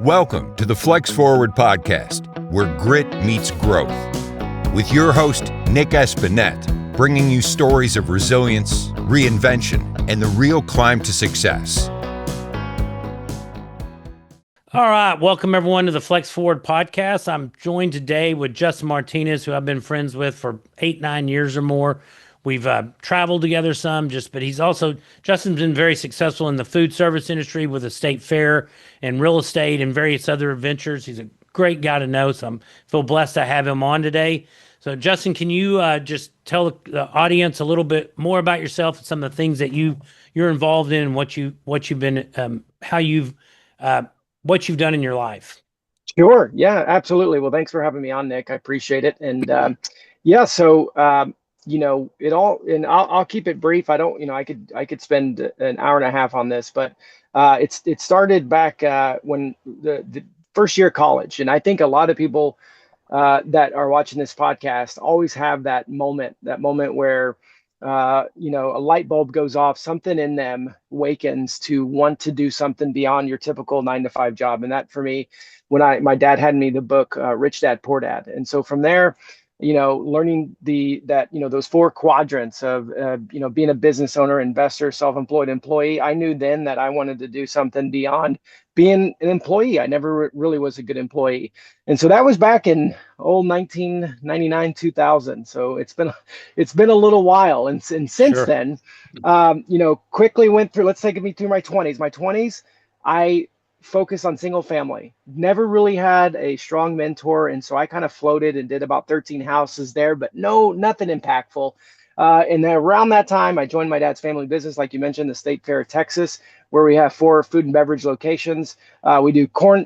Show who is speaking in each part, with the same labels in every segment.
Speaker 1: Welcome to the Flex Forward Podcast, where grit meets growth. With your host, Nick Espanet, bringing you stories of resilience, reinvention, and the real climb to success.
Speaker 2: All right. Welcome, everyone, to the Flex Forward Podcast. I'm joined today with Justin Martinez, who I've been friends with for 8-9 years or more. We've traveled together some, but Justin's been very successful in the food service industry with a state fair and real estate and various other ventures. He's a great guy to know, so I feel blessed to have him on today. So, Justin, can you just tell the audience a little bit more about yourself and some of the things that you're involved in, and what you've been, what you've done in your life?
Speaker 3: Sure. Yeah, absolutely. Well, thanks for having me on, Nick. I appreciate it. And I'll keep it brief. I don't, I could spend an hour and a half on this, but it started back when the first year of college. And I think a lot of people that are watching this podcast always have that moment where a light bulb goes off, something in them wakens to want to do something beyond your typical 9-to-5 job. And that, for me, when my dad had me the book Rich Dad Poor Dad. And so from there, learning those 4 quadrants of being a business owner, investor, self-employed, employee, I knew then that I wanted to do something beyond being an employee. I never really was a good employee. And so that was back in 1999, 2000. So it's been a little while. And since
Speaker 2: Sure.
Speaker 3: then, quickly went through, let's take me through my 20s. My 20s, I focused on single family. Never really had a strong mentor. And so I kind of floated and did about 13 houses there, but nothing impactful. And then around that time, I joined my dad's family business, like you mentioned, the State Fair of Texas, where we have 4 food and beverage locations. We do corn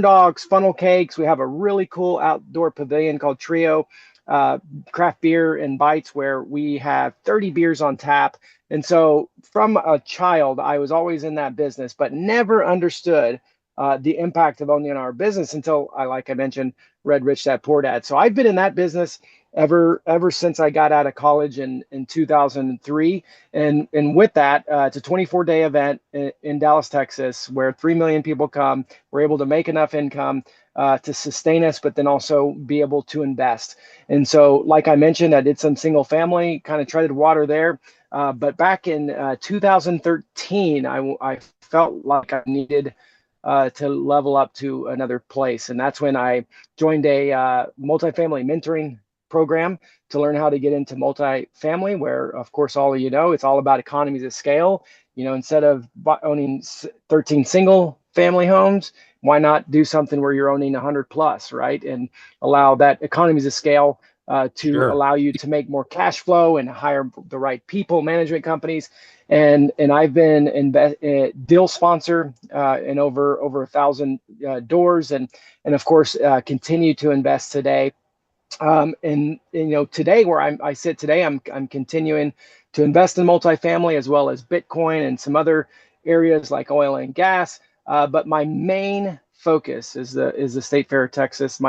Speaker 3: dogs, funnel cakes. We have a really cool outdoor pavilion called Trio, craft beer and bites, where we have 30 beers on tap. And so from a child, I was always in that business, but never understood the impact of owning our business until like I mentioned, read Rich Dad Poor Dad. So I've been in that business ever since I got out of college in 2003. And with that, it's a 24-day event in Dallas, Texas, where 3 million people come. We're able to make enough income to sustain us, but then also be able to invest. And so, like I mentioned, I did some single family, kind of treaded water there. But back in 2013, I felt like I needed to level up to another place. And that's when I joined a multifamily mentoring program to learn how to get into multifamily, where, of course, all of it's all about economies of scale. Instead of owning 13 single family homes, why not do something where you're owning 100 plus, right? And allow that economies of scale to
Speaker 2: Sure.
Speaker 3: allow you to make more cash flow and hire the right people, management companies. And I've been deal sponsor in over 1,000 doors, and of course continue to invest today. Today where I sit today, I'm continuing to invest in multifamily as well as Bitcoin and some other areas like oil and gas. But my main focus is the State Fair of Texas.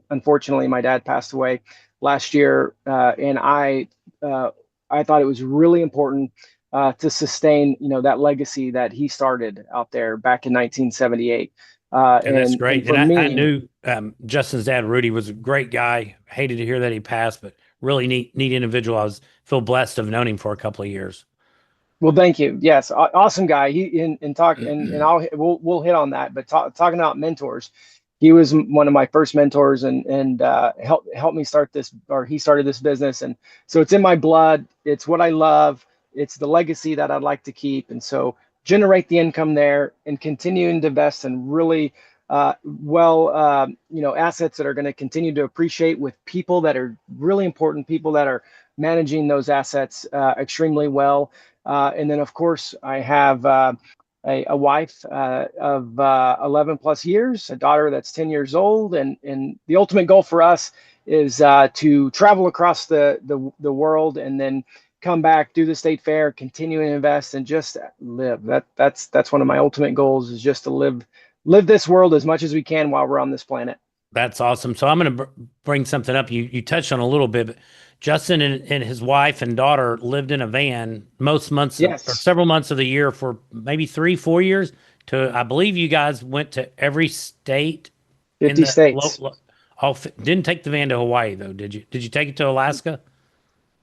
Speaker 3: Unfortunately, my dad passed away last year, and I thought it was really important to sustain that legacy that he started out there back in 1978.
Speaker 2: And that's great. And I knew Justin's dad, Rudy, was a great guy. Hated to hear that he passed, but really neat individual. I feel blessed to have known him for a couple of years.
Speaker 3: Well, thank you. Yes, awesome guy. We'll hit on that. But talking about mentors, he was one of my first mentors, and helped me start this, or he started this business. And so it's in my blood. It's what I love. It's the legacy that I'd like to keep. And so generate the income there and continuing to invest in really assets that are going to continue to appreciate, with people that are really important, people that are managing those assets extremely well. And then, of course, I have a wife of 11 plus years, a daughter that's 10 years old. And the ultimate goal for us is to travel across the world, and then come back, do the state fair, continue to invest, and just live. That's one of my ultimate goals, is just to live this world as much as we can while we're on this planet.
Speaker 2: That's awesome. So I'm going to bring something up. You touched on a little bit, but Justin and his wife and daughter lived in a van most months,
Speaker 3: Yes.
Speaker 2: or several months of the year for maybe 3-4 years. to, I believe you guys went to every state in
Speaker 3: 50
Speaker 2: the
Speaker 3: states.
Speaker 2: didn't take the van to Hawaii though, did you? Did you take it to Alaska?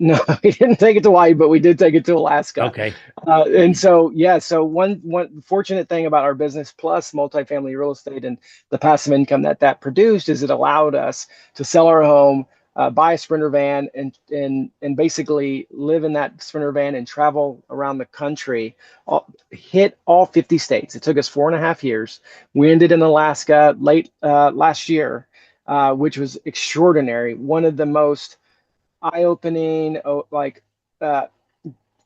Speaker 3: No, we didn't take it to Hawaii, but we did take it to Alaska.
Speaker 2: Okay.
Speaker 3: And so, yeah, so one fortunate thing about our business plus multifamily real estate and the passive income that produced is it allowed us to sell our home, buy a Sprinter van, and basically live in that Sprinter van and travel around the country, hit all 50 states. It took us 4.5 years. We ended in Alaska late last year, which was extraordinary. One of the most eye-opening, uh,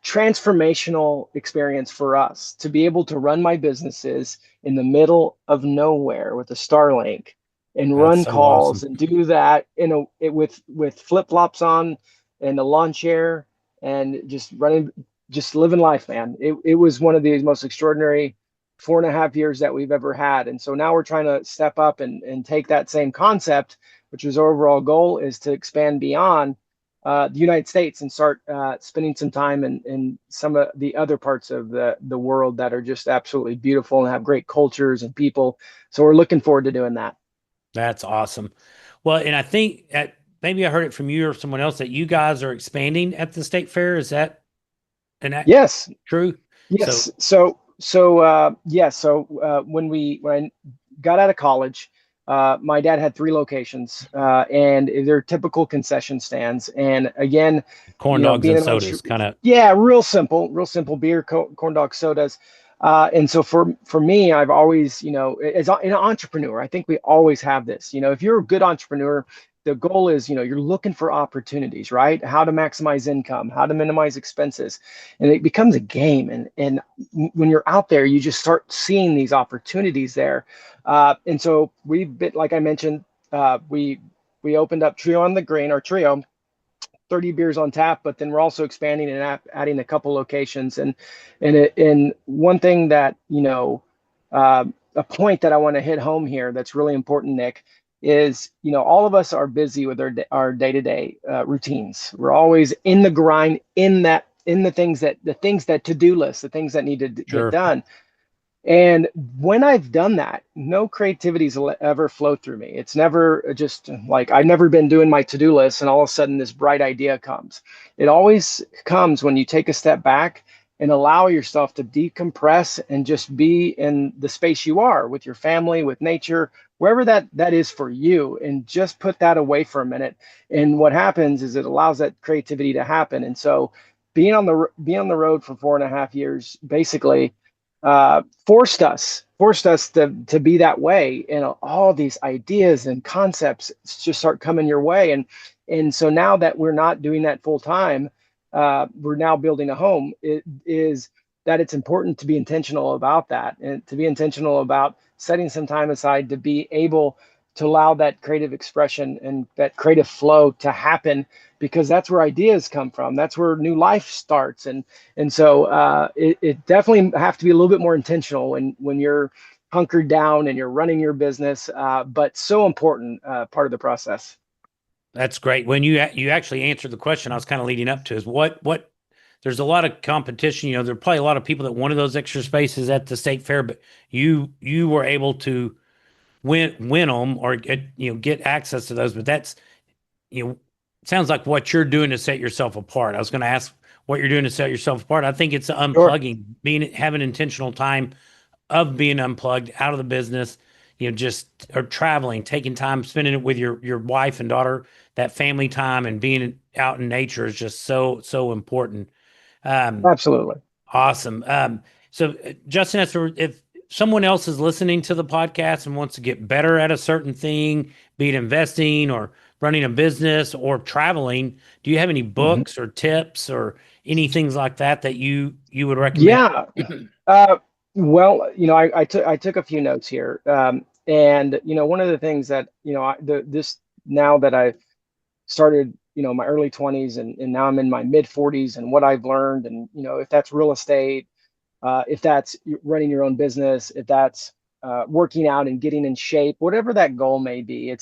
Speaker 3: transformational experience for us to be able to run my businesses in the middle of nowhere with a Starlink and
Speaker 2: That's
Speaker 3: run
Speaker 2: so
Speaker 3: calls
Speaker 2: awesome.
Speaker 3: and do that with flip-flops on and a lawn chair and just living life, man. It was one of the most extraordinary 4.5 years that we've ever had. And so now we're trying to step up and take that same concept, which is our overall goal, is to expand beyond the United States and start spending some time in some of the other parts of the world that are just absolutely beautiful and have great cultures and people. So we're looking forward to doing that.
Speaker 2: That's awesome. Well, and I think maybe I heard it from you or someone else that you guys are expanding at the state fair. Is that
Speaker 3: Yes,
Speaker 2: true? So
Speaker 3: yes. When I got out of college, my dad had 3 locations, and they're typical concession stands. And again,
Speaker 2: corn dogs
Speaker 3: being
Speaker 2: and
Speaker 3: an
Speaker 2: sodas, kind of.
Speaker 3: yeah, real simple beer, corn dog sodas. And so for me, I've always, as an entrepreneur, I think we always have this. If you're a good entrepreneur, the goal is, you're looking for opportunities, right? How to maximize income, how to minimize expenses, and it becomes a game. And when you're out there, you just start seeing these opportunities there. And so we've been, like I mentioned, we opened up Trio on the Green, or Trio, 30 beers on tap, but then we're also expanding and adding a couple locations. And one thing that, a point that I want to hit home here that's really important, Nick, is, all of us are busy with our day-to-day routines. We're always in the grind, in the things that to-do lists, the things that need to get
Speaker 2: Sure.
Speaker 3: done. And when I've done that, no creativity's ever flowed through me. It's never just like I've never been doing my to-do list and all of a sudden this bright idea comes. It always comes when you take a step back and allow yourself to decompress and just be in the space you are with your family, with nature, wherever that is for you, and just put that away for a minute. And what happens is it allows that creativity to happen. And so being on the road for 4.5 years, basically forced us to be that way, and all these ideas and concepts just start coming your way. And so now that we're not doing that full time, we're now building a home. It is that it's important to be intentional about that, and to be intentional about setting some time aside to be able to allow that creative expression and that creative flow to happen, because that's where ideas come from. That's where new life starts. And so it definitely have to be a little bit more intentional when you're hunkered down and you're running your business, but so important part of the process.
Speaker 2: That's great. When you actually answered the question I was kind of leading up to, is what there's a lot of competition. There are probably a lot of people that wanted those extra spaces at the state fair, but you were able to win them or get access to those. But that's, sounds like what you're doing to set yourself apart. I was going to ask what you're doing to set yourself apart. I think it's
Speaker 3: Sure.
Speaker 2: unplugging, having intentional time of being unplugged out of the business, just or traveling, taking time, spending it with your wife and daughter. That family time and being out in nature is just so important.
Speaker 3: Absolutely.
Speaker 2: Awesome. So Justin, if someone else is listening to the podcast and wants to get better at a certain thing, be it investing or running a business or traveling, do you have any
Speaker 3: Mhm.
Speaker 2: books or tips or any things like that you would recommend?
Speaker 3: Yeah. Well, I took a few notes here. And one of the things that, this now that I started, my early 20s, and now I'm in my mid 40s, and what I've learned, and, if that's real estate, if that's running your own business, if that's working out and getting in shape, whatever that goal may be,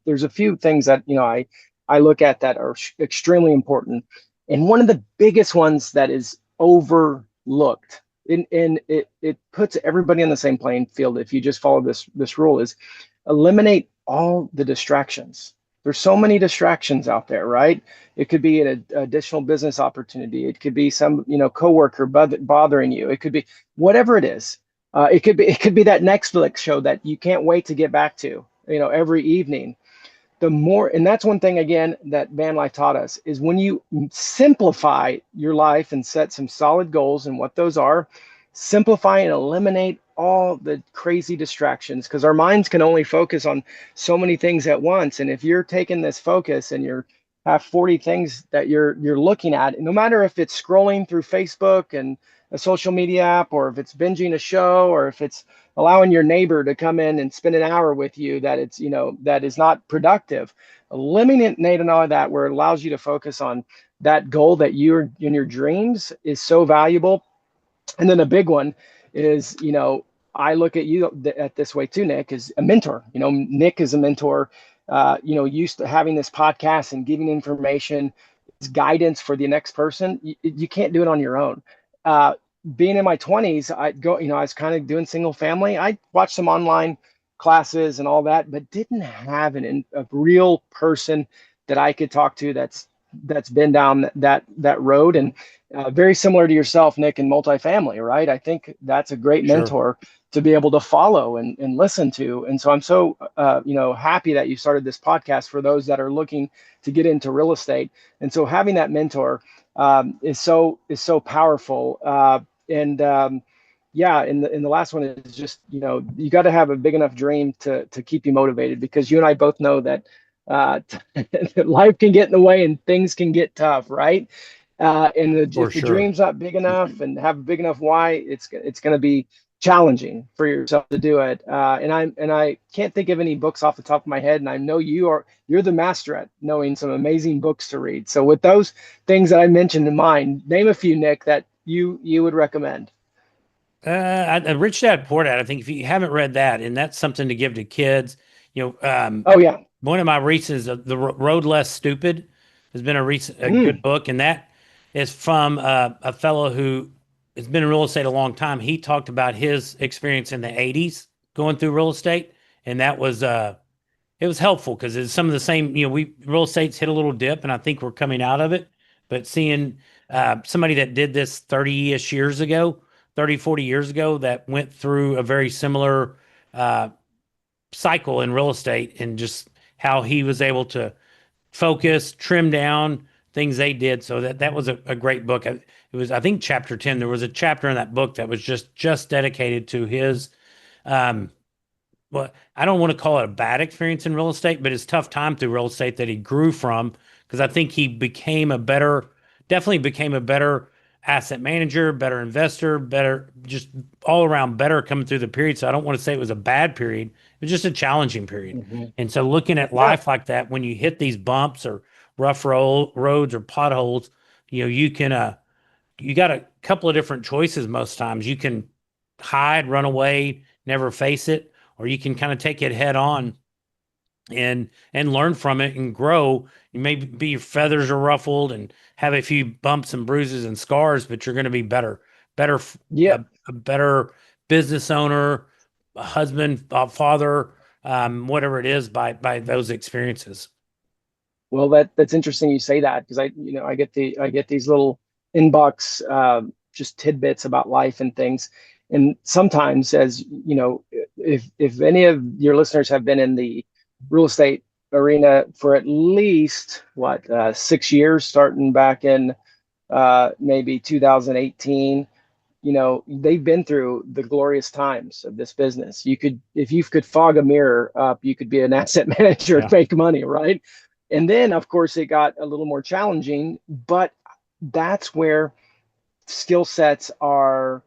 Speaker 3: there's a few things that, I look at that are extremely important. And one of the biggest ones that is overlooked and it puts everybody on the same playing field. If you just follow this rule, is eliminate all the distractions. There's so many distractions out there, right? It could be an additional business opportunity. It could be some, coworker bothering you. It could be whatever it is. It could be that Netflix show that you can't wait to get back to, every evening. The more, and that's one thing again that van life taught us, is when you simplify your life and set some solid goals, and what those are, simplify and eliminate all the crazy distractions, because our minds can only focus on so many things at once. And if you're taking this focus and you're have 40 things that you're looking at, no matter if it's scrolling through Facebook and a social media app, or if it's binging a show, or if it's allowing your neighbor to come in and spend an hour with you, that it's, that is not productive. Eliminating all of that, where it allows you to focus on that goal that you're in your dreams, is so valuable. And then a big one is, I look at you at this way too, Nick, as a mentor. Nick is a mentor, used to having this podcast and giving information, guidance for the next person. You can't do it on your own. Being in my 20s, I was kind of doing single family. I watched some online classes and all that, but didn't have a real person that I could talk to that's been down that road. And very similar to yourself, Nick, in multifamily, right? I think that's a great mentor to be able to follow and listen to. And so I'm so happy that you started this podcast for those that are looking to get into real estate. And so having that mentor is so powerful. And the last one is just, you got to have a big enough dream to keep you motivated, because you and I both know that life can get in the way and things can get tough, right? And if the dream's not big enough and have a big enough why, it's going to be challenging for yourself to do it. And I can't think of any books off the top of my head, and I know you're the master at knowing some amazing books to read. So with those things that I mentioned in mind, name a few, Nick, that you would recommend.
Speaker 2: Rich Dad Poor Dad. I think if you haven't read that, and that's something to give to kids,
Speaker 3: oh yeah.
Speaker 2: One of my recent is The Road Less Stupid has been a good book, and that is from a fellow who has been in real estate a long time. He talked about his experience in the 80s going through real estate, and that was it was helpful, because it's some of the same, real estate's hit a little dip, and I think we're coming out of it. But seeing somebody that did this 30-ish years ago, 30, 40 years ago, that went through a very similar cycle in real estate, and just how he was able to focus, trim down things they did. So that was a great book. It was, I think, chapter 10. There was a chapter in that book that was just dedicated to his, well, I don't want to call it a bad experience in real estate, but his tough time through real estate that he grew from, because I think he definitely became a better asset manager, better investor, better, just all around better coming through the period. So I don't want to say it was a bad period. It was just a challenging period. Mm-hmm. And so looking at life like that, when you hit these bumps or rough roads or potholes, you can, you got a couple of different choices most times. You can hide, run away, never face it, or you can kind of take it head on and learn from it and grow. You may be, your feathers are ruffled and have a few bumps and bruises and scars, but you're going to be better, a better business owner, a husband, a father, whatever it is, by those experiences.
Speaker 3: Well, that's interesting you say that, because I get these little inbox just tidbits about life and things. And sometimes, as if any of your listeners have been in the real estate arena for at least 6 years, starting back in maybe 2018, they've been through the glorious times of this business. If you could fog a mirror up, you could be an asset manager and make money, right? And then, of course, it got a little more challenging, but that's where skill sets are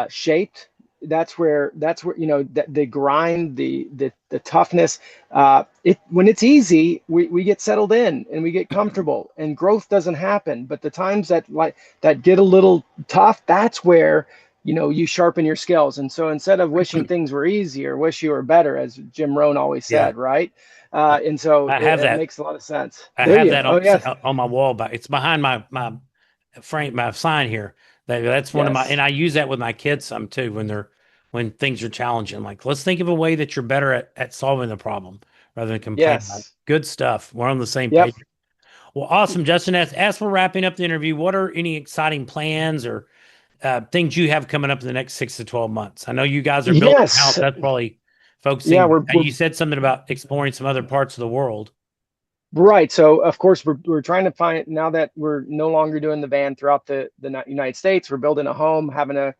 Speaker 3: shaped. That's where the grind, the toughness. When it's easy, we get settled in and we get comfortable, and growth doesn't happen. But the times that get a little tough, that's where you sharpen your skills. And so instead of wishing things were easier, wish you were better, as Jim Rohn always said, right? And so it makes a lot of sense.
Speaker 2: I have that on my wall, but it's behind my frame, my sign here. That's one of my,
Speaker 3: Yes.
Speaker 2: and I use that with my kids some too when things are challenging. Like, let's think of a way that you're better at solving the problem rather than complaining about it.
Speaker 3: Yes.
Speaker 2: Good stuff. We're on the same
Speaker 3: Yep.
Speaker 2: page. Well, awesome, Justin. As we're wrapping up the interview, what are any exciting plans or things you have coming up in the next 6 to 12 months? I know you guys are building a house.
Speaker 3: Yes.
Speaker 2: That's probably
Speaker 3: Yeah,
Speaker 2: focusing.
Speaker 3: we're
Speaker 2: You said something about exploring some other parts of the world.
Speaker 3: right. So of course we're trying to find, now that we're no longer doing the van throughout the United States, we're building a home, having a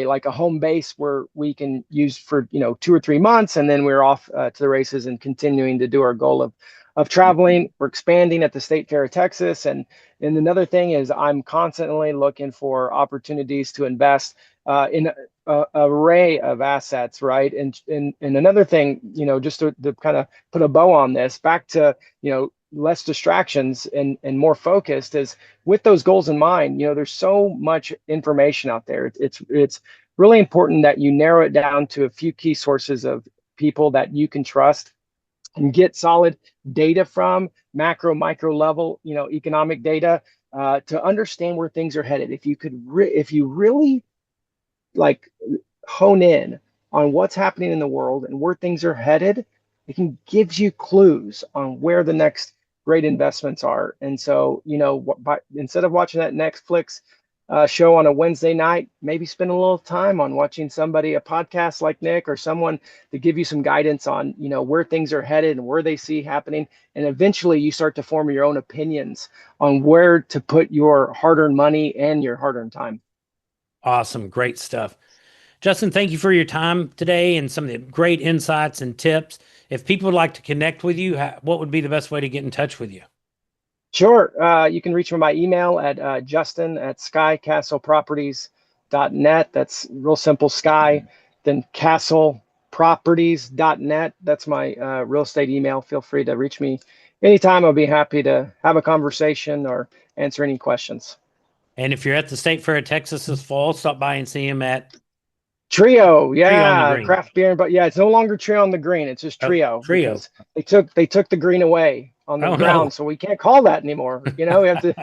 Speaker 3: like a home base where we can use for 2 or 3 months, and then we're off to the races and continuing to do our goal of traveling. We're expanding at the State Fair of Texas, and another thing is I'm constantly looking for opportunities to invest in a array of assets, right? And another thing, just to kind of put a bow on this, back to less distractions and more focused, is with those goals in mind. There's so much information out there. It's really important that you narrow it down to a few key sources of people that you can trust and get solid data from, macro, micro level, economic data, to understand where things are headed. If you really like hone in on what's happening in the world and where things are headed, it can give you clues on where the next great investments are. And so, instead of watching that Netflix show on a Wednesday night, maybe spend a little time on watching a podcast like Nick or someone to give you some guidance on, where things are headed and where they see happening. And eventually you start to form your own opinions on where to put your hard-earned money and your hard-earned time.
Speaker 2: Awesome. Great stuff. Justin, thank you for your time today and some of the great insights and tips. If people would like to connect with you, what would be the best way to get in touch with you?
Speaker 3: Sure. You can reach me by email at justin@skycastleproperties.net. That's real simple, Sky, then castleproperties.net. That's my real estate email. Feel free to reach me anytime. I'll be happy to have a conversation or answer any questions.
Speaker 2: And if you're at the State Fair of Texas this fall, stop by and see him at
Speaker 3: Trio.
Speaker 2: on
Speaker 3: Yeah,
Speaker 2: the Green.
Speaker 3: craft beer, but yeah, it's no longer Trio on the Green. It's just Trio.
Speaker 2: Trio.
Speaker 3: because They took the green away on the ground,
Speaker 2: no.
Speaker 3: so we can't call that anymore. We have to.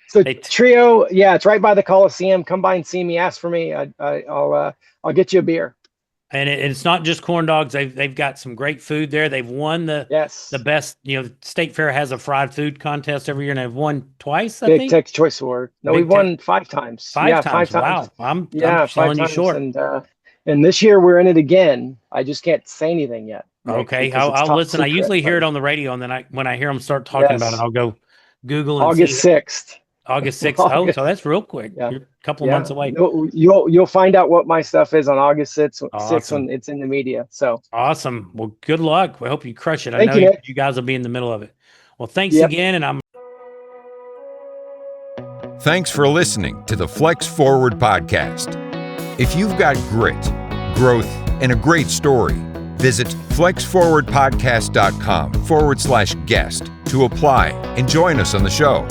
Speaker 3: So
Speaker 2: They
Speaker 3: Trio, yeah, it's right by the Coliseum. Come by and see me. Ask for me. I'll get you a beer.
Speaker 2: And it's not just corn dogs. They've got some great food there. They've won the best. State Fair has a fried food contest every year, and they've won twice. I think.
Speaker 3: Big Tech Choice Award. No, we've won 5 times.
Speaker 2: Five times. Wow, I'm selling you short.
Speaker 3: And this year we're in it again. I just can't say anything yet.
Speaker 2: Okay, I'll listen. I usually hear it on the radio, and then when I hear them start talking about it, I'll go Google and
Speaker 3: August 6th.
Speaker 2: August 6th. Oh, so that's real quick.
Speaker 3: Yeah.
Speaker 2: You're a couple of months away.
Speaker 3: You'll find out what my stuff is on August 6th,
Speaker 2: Awesome.
Speaker 3: when it's in the media. So
Speaker 2: awesome. Well, good luck. We hope you crush it.
Speaker 3: Thank
Speaker 2: I know
Speaker 3: you, Nick.
Speaker 2: you guys will be in the middle of it. Well, thanks again, and
Speaker 1: Thanks for listening to the Flex Forward podcast. If you've got grit, growth, and a great story, visit flexforwardpodcast.com/guest to apply and join us on the show.